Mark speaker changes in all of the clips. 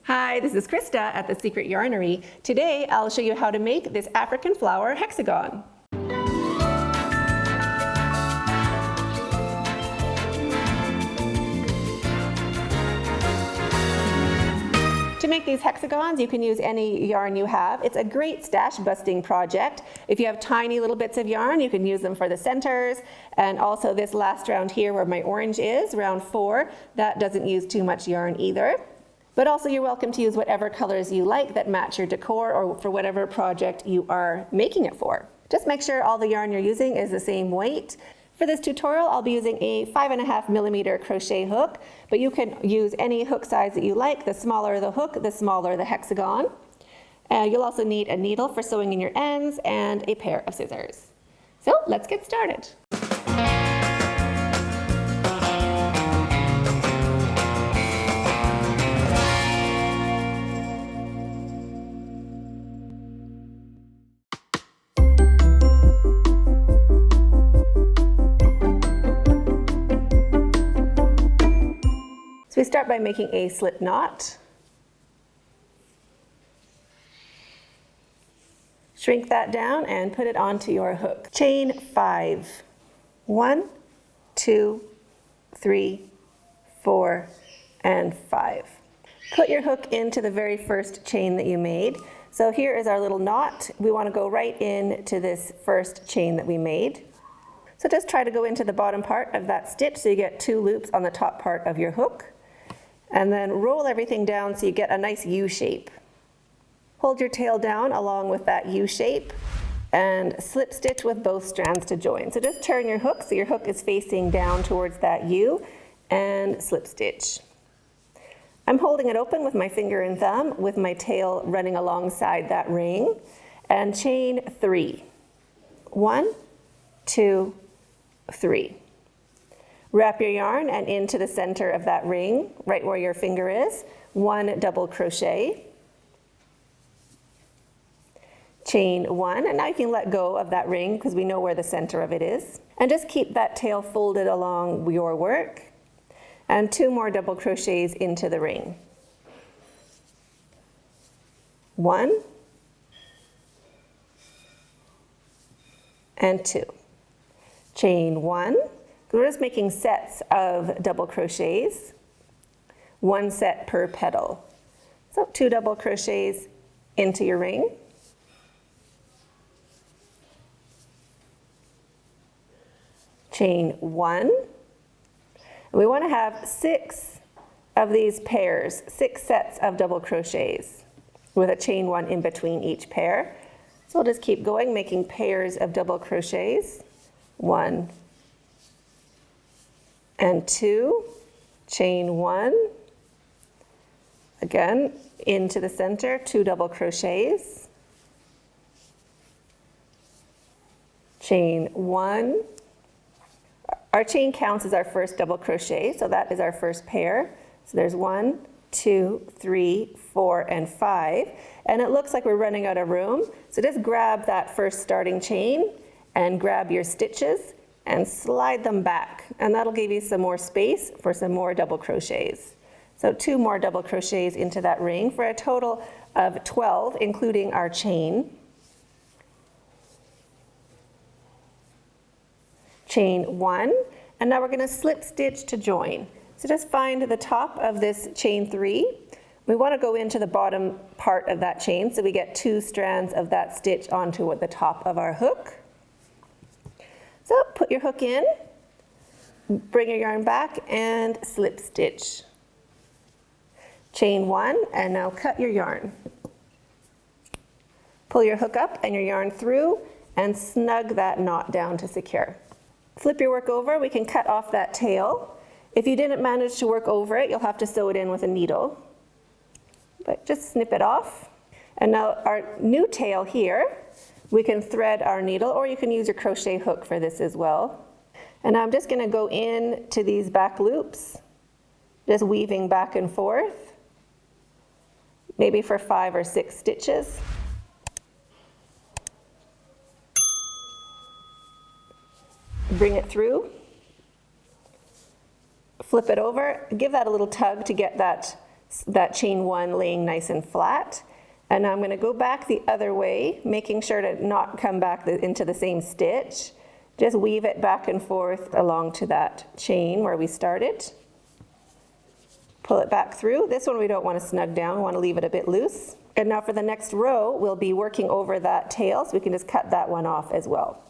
Speaker 1: Hi, this is Krista at the Secret Yarnery. Today I'll show you how to make this African flower hexagon. To make these hexagons, you can use any yarn you have. It's a great stash busting project. If you have tiny little bits of yarn, you can use them for the centers. And also this last round here where my orange is, round 4, that doesn't use too much yarn either. But also you're welcome to use whatever colors you like that match your decor or for whatever project you are making it for. Just make sure all the yarn you're using is the same weight. For this tutorial, I'll be using a 5.5mm crochet hook, but you can use any hook size that you like. The smaller the hook, the smaller the hexagon. You'll also need a needle for sewing in your ends and a pair of scissors. So let's get started. We start by making a slip knot. Shrink that down and put it onto your hook. Chain 5. 1, 2, 3, 4, and 5. Put your hook into the very first chain that you made. So here is our little knot. We want to go right into this first chain that we made. So just try to go into the bottom part of that stitch so you get 2 loops on the top part of your hook. And then roll everything down so you get a nice U shape. Hold your tail down along with that U shape and slip stitch with both strands to join. So just turn your hook so your hook is facing down towards that U and slip stitch. I'm holding it open with my finger and thumb with my tail running alongside that ring, and chain 3. 1, 2, 3. Wrap your yarn and into the center of that ring, right where your finger is, 1 double crochet, chain 1, and now you can let go of that ring because we know where the center of it is. And just keep that tail folded along your work, and 2 more double crochets into the ring. 1 and 2. Chain 1. We're just making sets of double crochets, 1 set per petal. So 2 double crochets into your ring. Chain 1. We want to have 6 of these pairs, 6 sets of double crochets with a chain 1 in between each pair. So we'll just keep going, making pairs of double crochets. 1 and 2, chain 1, again into the center, 2 double crochets, chain 1. Our chain counts as our first double crochet, so that is our first pair. So there's 1, 2, 3, 4, and 5, and it looks like we're running out of room. So just grab that first starting chain and grab your stitches and slide them back, and that'll give you some more space for some more double crochets. So 2 more double crochets into that ring for a total of 12, including our chain. Chain 1, and now we're going to slip stitch to join. So just find the top of this chain 3. We want to go into the bottom part of that chain so we get 2 strands of that stitch onto the top of our hook. So put your hook in, bring your yarn back, and slip stitch. Chain 1, and now cut your yarn. Pull your hook up and your yarn through and snug that knot down to secure. Flip your work over, we can cut off that tail. If you didn't manage to work over it, you'll have to sew it in with a needle. But just snip it off. And now our new tail here, we can thread our needle, or you can use your crochet hook for this as well. And now I'm just going to go into these back loops, just weaving back and forth, maybe for 5 or 6 stitches. Bring it through, flip it over, give that a little tug to get that that chain 1 laying nice and flat. And now I'm going to go back the other way, making sure to not come back into the same stitch. Just weave it back and forth along to that chain where we started. Pull it back through. This one we don't want to snug down, we want to leave it a bit loose. And now for the next row, we'll be working over that tail, so we can just cut that one off as well.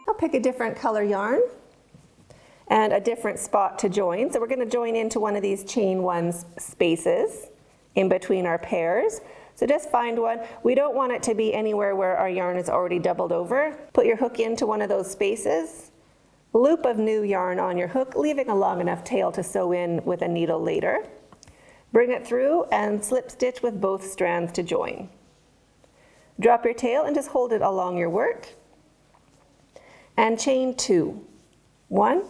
Speaker 1: I'll pick a different color yarn and a different spot to join. So we're going to join into one of these chain 1 spaces in between our pairs. So just find one. We don't want it to be anywhere where our yarn is already doubled over. Put your hook into one of those spaces, loop of new yarn on your hook, leaving a long enough tail to sew in with a needle later. Bring it through and slip stitch with both strands to join. Drop your tail and just hold it along your work. And chain 2. 1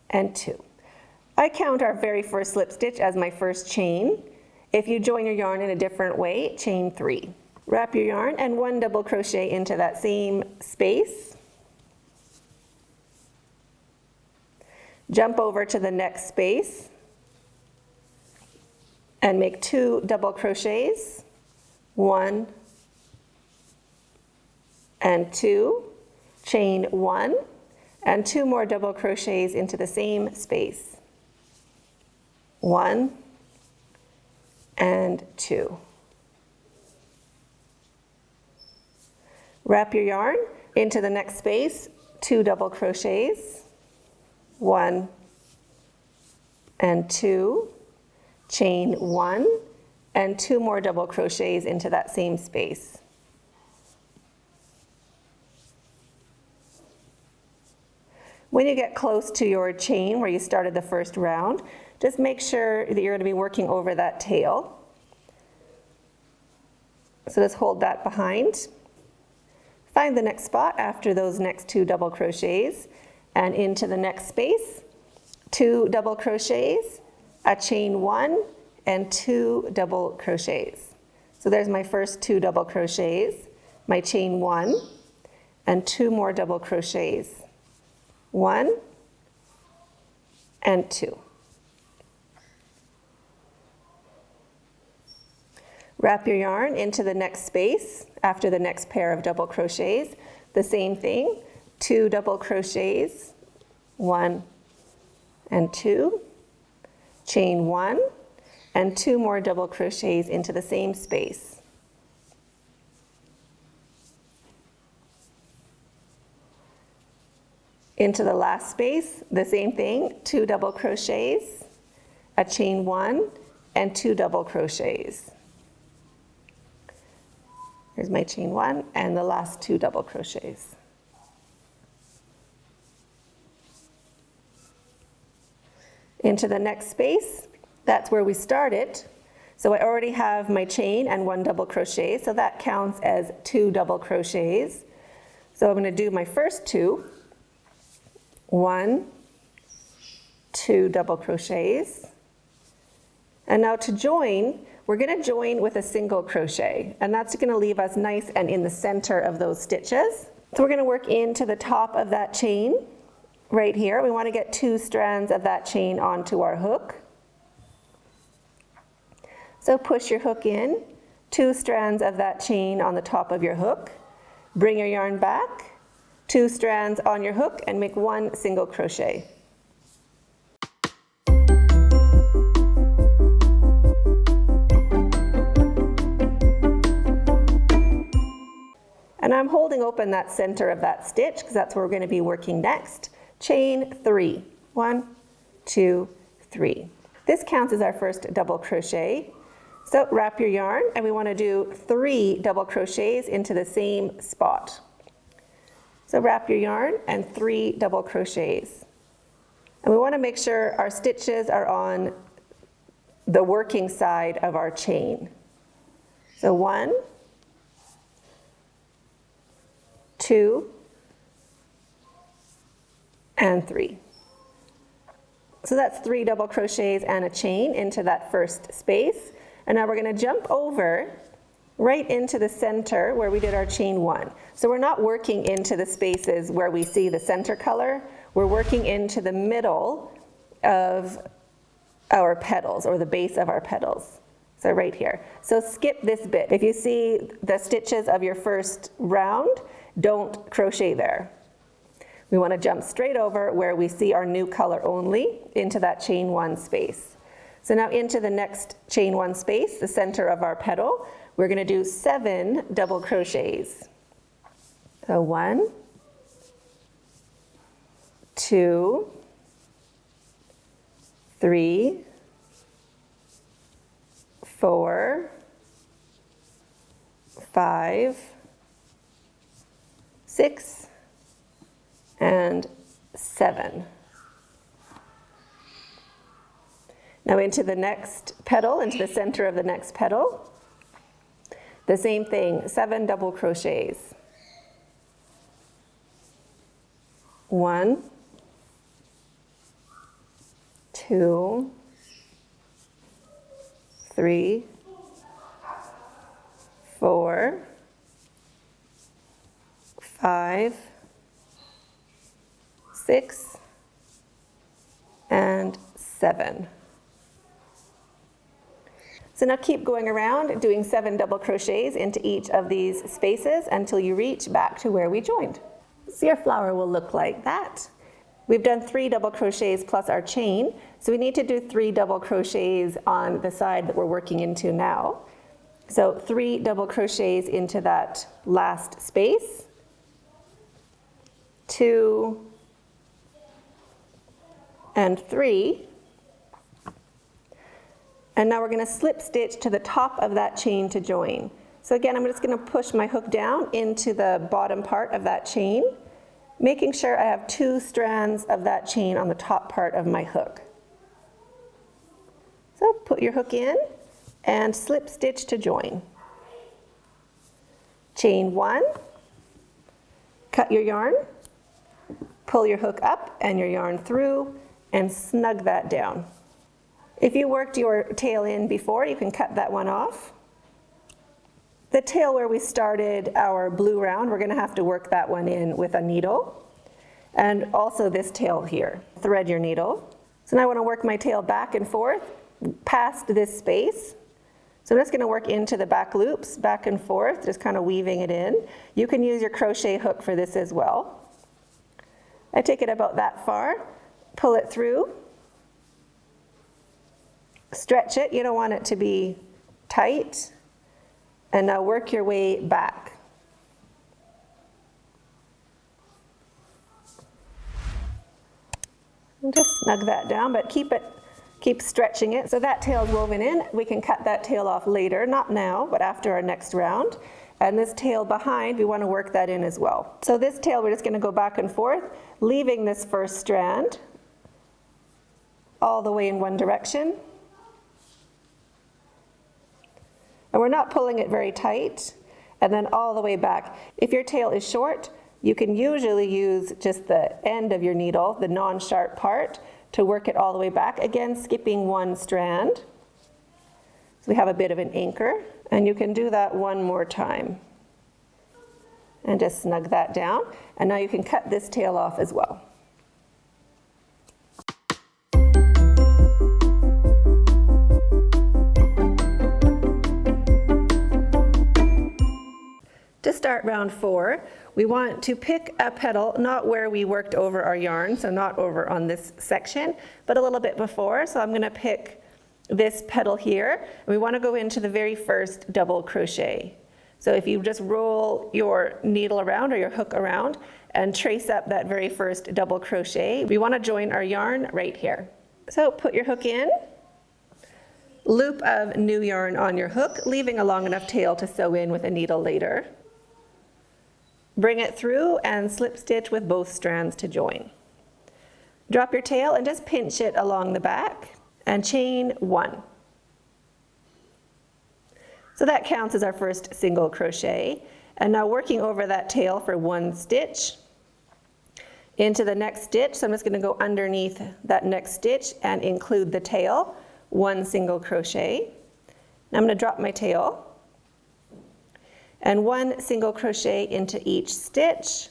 Speaker 1: and 2. I count our very first slip stitch as my first chain. If you join your yarn in a different way, chain 3. Wrap your yarn and 1 double crochet into that same space. Jump over to the next space and make 2 double crochets, 1 and 2, chain 1, and 2 more double crochets into the same space, 1 and 2. Wrap your yarn into the next space, 2 double crochets, 1 and 2, chain 1, and 2 more double crochets into that same space. When you get close to your chain where you started the first round, just make sure that you're going to be working over that tail. So just hold that behind. Find the next spot after those next 2 double crochets and into the next space, 2 double crochets, a chain 1, and 2 double crochets. So there's my first 2 double crochets, my chain 1, and 2 more double crochets. 1 and 2. Wrap your yarn into the next space after the next pair of double crochets. The same thing, 2 double crochets, 1 and 2, chain 1, and 2 more double crochets into the same space. Into the last space, the same thing, 2 double crochets, a chain 1, and 2 double crochets. Here's my chain 1 and the last 2 double crochets. Into the next space, that's where we started. So I already have my chain and 1 double crochet, so that counts as 2 double crochets. So I'm going to do my first 2. 1, 2 double crochets. And now to join, we're going to join with a single crochet, and that's going to leave us nice and in the center of those stitches. So we're going to work into the top of that chain right here. We want to get 2 strands of that chain onto our hook. So push your hook in, 2 strands of that chain on the top of your hook. Bring your yarn back, 2 strands on your hook, and make 1 single crochet. And I'm holding open that center of that stitch because that's where we're going to be working next. Chain 3. 1, 2, 3. This counts as our first double crochet. So wrap your yarn, and we want to do 3 double crochets into the same spot. So wrap your yarn and 3 double crochets. And we want to make sure our stitches are on the working side of our chain. So 1, 2, and 3. So that's 3 double crochets and a chain into that first space. And now we're going to jump over right into the center where we did our chain 1. So we're not working into the spaces where we see the center color, we're working into the middle of our petals, or the base of our petals. So right here. So skip this bit. If you see the stitches of your first round, don't crochet there. We want to jump straight over where we see our new color only into that chain 1 space. So now into the next chain 1 space, the center of our petal, we're going to do 7 double crochets. So 1, 2, 3, 4, 5, 6, and 7. Now into the next petal, into the center of the next petal, the same thing, 7 double crochets. 1, 2, 3, 4, 5, 6, and 7. So now keep going around, doing 7 double crochets into each of these spaces until you reach back to where we joined. So your flower will look like that. We've done 3 double crochets plus our chain, so we need to do 3 double crochets on the side that we're working into now. So 3 double crochets into that last space, 2, and 3. And now we're going to slip stitch to the top of that chain to join. So again, I'm just going to push my hook down into the bottom part of that chain, making sure I have 2 strands of that chain on the top part of my hook. So put your hook in and slip stitch to join. Chain 1, cut your yarn, pull your hook up and your yarn through, and snug that down. If you worked your tail in before, you can cut that one off. The tail where we started our blue round, we're going to have to work that one in with a needle. And also this tail here. Thread your needle. So now I want to work my tail back and forth past this space. So I'm just going to work into the back loops, back and forth, just kind of weaving it in. You can use your crochet hook for this as well. I take it about that far, pull it through, stretch it, you don't want it to be tight, and now work your way back. And just snug that down, but keep stretching it. So that tail's woven in. We can cut that tail off later, not now, but after our next round. And this tail behind, we want to work that in as well. So this tail, we're just going to go back and forth, leaving this first strand all the way in one direction. And we're not pulling it very tight, and then all the way back. If your tail is short, you can usually use just the end of your needle, the non-sharp part, to work it all the way back. Again, skipping one strand. So we have a bit of an anchor, and you can do that one more time. And just snug that down. And now you can cut this tail off as well. To start round 4, we want to pick a petal, not where we worked over our yarn, so not over on this section, but a little bit before. So I'm going to pick this petal here, and we want to go into the very first double crochet. So if you just roll your needle around or your hook around and trace up that very first double crochet, we want to join our yarn right here. So put your hook in, loop of new yarn on your hook, leaving a long enough tail to sew in with a needle later. Bring it through and slip stitch with both strands to join. Drop your tail and just pinch it along the back and chain 1. So that counts as our first single crochet. And now working over that tail for 1 stitch into the next stitch. So I'm just going to go underneath that next stitch and include the tail, 1 single crochet. Now I'm going to drop my tail, and 1 single crochet into each stitch,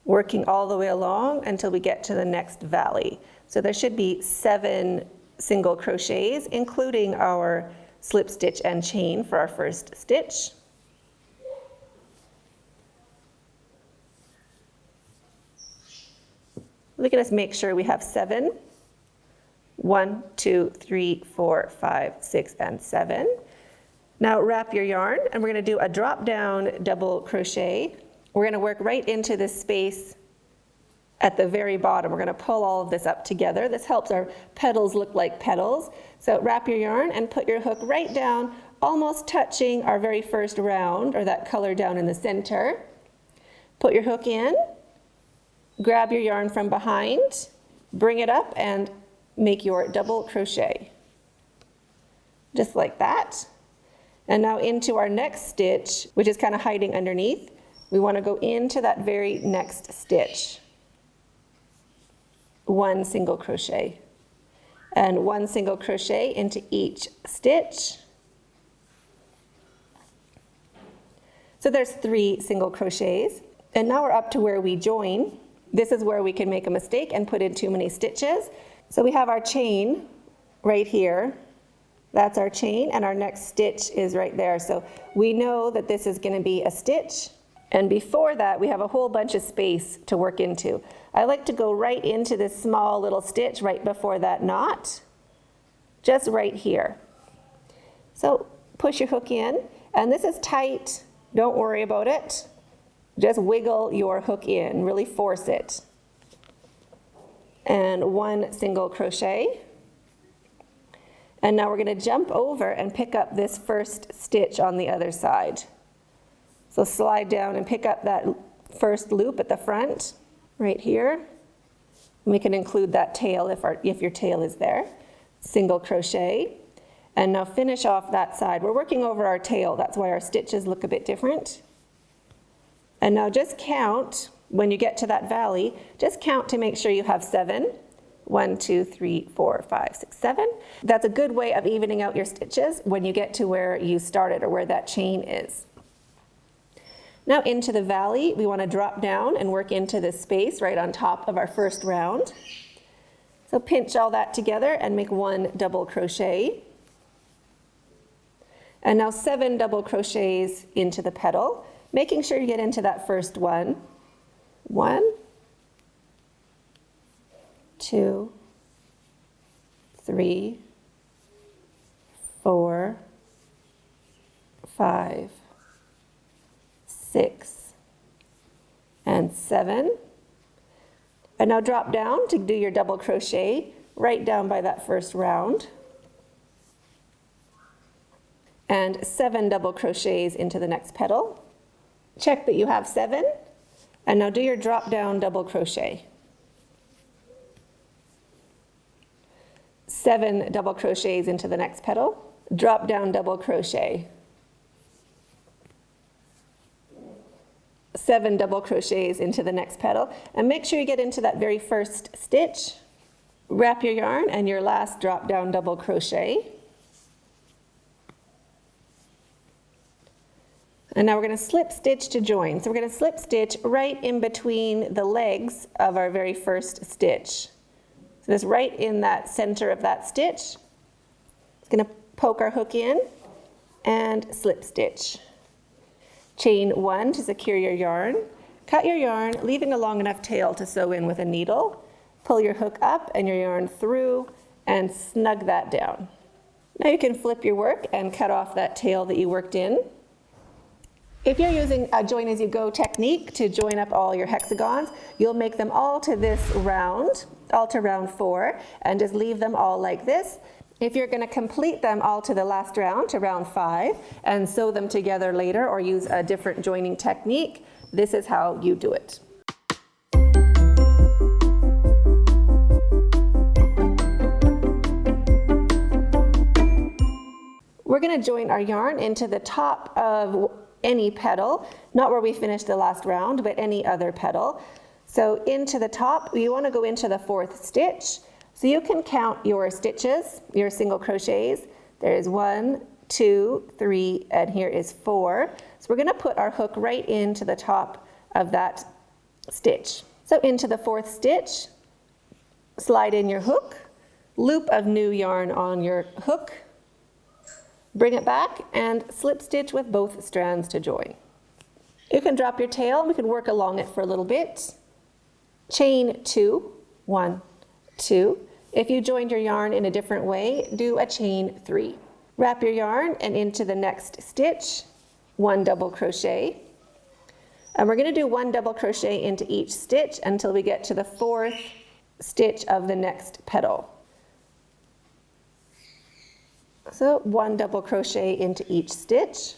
Speaker 1: working all the way along until we get to the next valley. So there should be 7 single crochets, including our slip stitch and chain for our first stitch. Look at us, make sure we have 7. 1, 2, 3, 4, 5, 6, and 7. Now wrap your yarn, and we're going to do a drop down double crochet. We're going to work right into this space at the very bottom. We're going to pull all of this up together. This helps our petals look like petals. So wrap your yarn and put your hook right down, almost touching our very first round, or that color down in the center. Put your hook in, grab your yarn from behind, bring it up, and make your double crochet. Just like that. And now into our next stitch, which is kind of hiding underneath, we want to go into that very next stitch. 1 single crochet. And 1 single crochet into each stitch. So there's 3 single crochets. And now we're up to where we join. This is where we can make a mistake and put in too many stitches. So we have our chain right here. That's our chain, and our next stitch is right there. So we know that this is going to be a stitch, and before that we have a whole bunch of space to work into. I like to go right into this small little stitch right before that knot, just right here. So push your hook in, and this is tight. Don't worry about it. Just wiggle your hook in, really force it. And 1 single crochet. And now we're going to jump over and pick up this first stitch on the other side. So slide down and pick up that first loop at the front, right here. And we can include that tail if your tail is there. Single crochet. And now finish off that side. We're working over our tail, that's why our stitches look a bit different. And now just count, when you get to that valley, just count to make sure you have 7. 1, 2, 3, 4, 5, 6, 7. That's a good way of evening out your stitches when you get to where you started or where that chain is. Now into the valley, we want to drop down and work into this space right on top of our first round. So pinch all that together and make 1 double crochet. And now 7 double crochets into the petal, making sure you get into that first one. 1, 2, 3, 4, 5, 6, and 7. And now drop down to do your double crochet right down by that first round. And 7 double crochets into the next petal. Check that you have 7. And now do your drop down double crochet. 7 double crochets into the next petal, drop down double crochet. 7 double crochets into the next petal, and make sure you get into that very first stitch. Wrap your yarn and your last drop down double crochet. And now we're going to slip stitch to join. So we're going to slip stitch right in between the legs of our very first stitch. So just right in that center of that stitch. It's going to poke our hook in and slip stitch. Chain 1 to secure your yarn. Cut your yarn, leaving a long enough tail to sew in with a needle. Pull your hook up and your yarn through and snug that down. Now you can flip your work and cut off that tail that you worked in. If you're using a join as you go technique to join up all your hexagons, you'll make them all to this round, all to round 4, and just leave them all like this. If you're going to complete them all to the last round, to round 5, and sew them together later or use a different joining technique, this is how you do it. We're going to join our yarn into the top of any petal, not where we finished the last round, but any other petal. So into the top, you want to go into the 4th stitch. So you can count your stitches, your single crochets. There's 1, 2, 3, and here is 4. So we're going to put our hook right into the top of that stitch. So into the 4th stitch, slide in your hook, loop of new yarn on your hook, bring it back, and slip stitch with both strands to join. You can drop your tail, and we can work along it for a little bit. Chain 2, 1, 2. If you joined your yarn in a different way, do a chain 3. Wrap your yarn and into the next stitch, 1 double crochet. And we're going to do 1 double crochet into each stitch until we get to the 4th stitch of the next petal. So 1 double crochet into each stitch.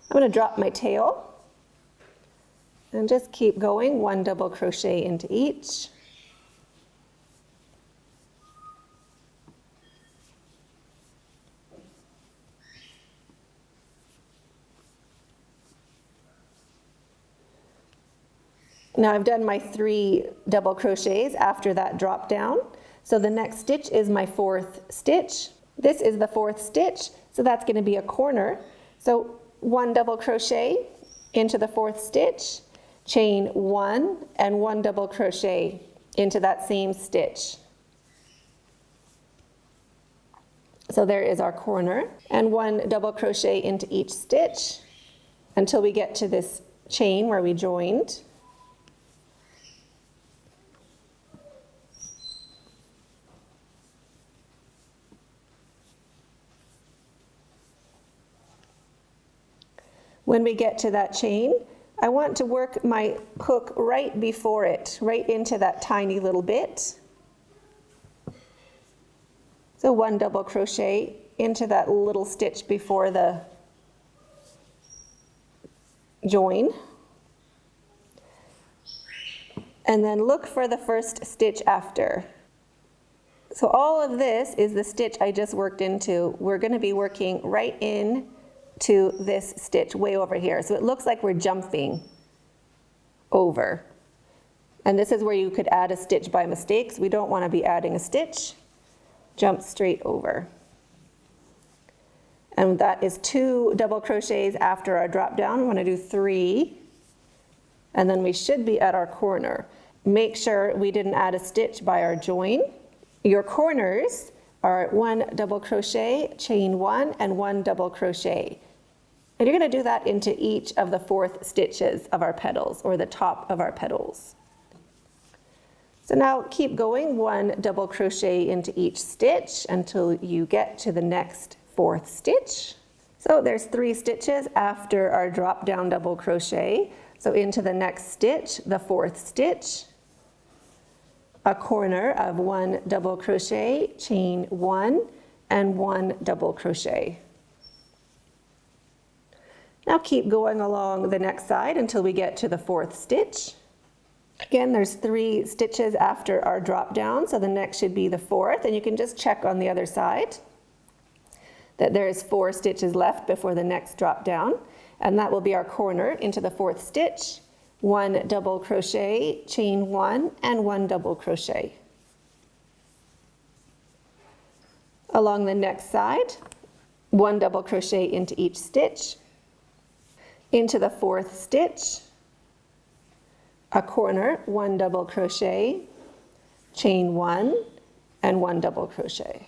Speaker 1: I'm going to drop my tail and just keep going, 1 double crochet into each. Now I've done my 3 double crochets after that drop down. So the next stitch is my 4th stitch. This is the 4th stitch, so that's going to be a corner. So 1 double crochet into the 4th stitch, chain 1 and 1 double crochet into that same stitch. So there is our corner, and 1 double crochet into each stitch until we get to this chain where we joined. When we get to that chain, I want to work my hook right before it, right into that tiny little bit. So 1 double crochet into that little stitch before the join. And then look for the 1st stitch after. So all of this is the stitch I just worked into. We're going to be working right in to this stitch way over here. So it looks like we're jumping over. And this is where you could add a stitch by mistake. So we don't want to be adding a stitch. Jump straight over. And that is 2 double crochets after our drop down. We want to do 3. And then we should be at our corner. Make sure we didn't add a stitch by our join. Your corners are 1 double crochet, chain 1, and 1 double crochet. And you're going to do that into each of the 4th stitches of our petals, or the top of our petals. So now keep going, 1 double crochet into each stitch until you get to the next 4th stitch. So there's 3 stitches after our drop down double crochet. So into the next stitch, the 4th stitch, a corner of 1 double crochet, chain 1, and 1 double crochet. Now keep going along the next side until we get to the 4th stitch. Again, there's 3 stitches after our drop down, so the next should be the 4th, and you can just check on the other side that there's 4 stitches left before the next drop down, and that will be our corner into the 4th stitch, 1 double crochet, chain 1, and 1 double crochet. Along the next side, 1 double crochet into each stitch, into the 4th stitch, a corner, 1 double crochet, chain 1, and 1 double crochet.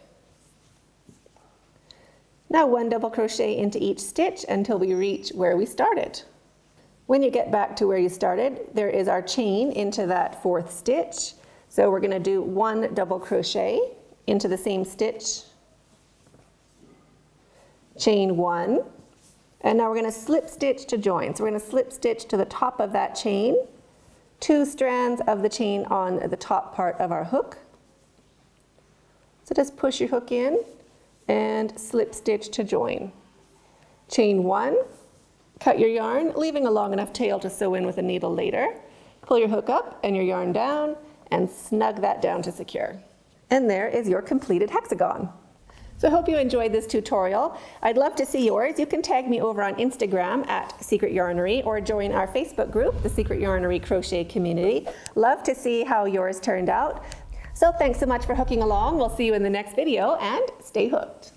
Speaker 1: Now 1 double crochet into each stitch until we reach where we started. When you get back to where you started, there is our chain into that 4th stitch. So we're going to do 1 double crochet into the same stitch, chain 1, and now we're going to slip stitch to join. So we're going to slip stitch to the top of that chain, 2 strands of the chain on the top part of our hook. So just push your hook in and slip stitch to join. Chain 1, cut your yarn, leaving a long enough tail to sew in with a needle later. Pull your hook up and your yarn down and snug that down to secure. And there is your completed hexagon. So I hope you enjoyed this tutorial. I'd love to see yours. You can tag me over on Instagram at Secret Yarnery or join our Facebook group, the Secret Yarnery Crochet Community. Love to see how yours turned out. So thanks so much for hooking along. We'll see you in the next video, and stay hooked.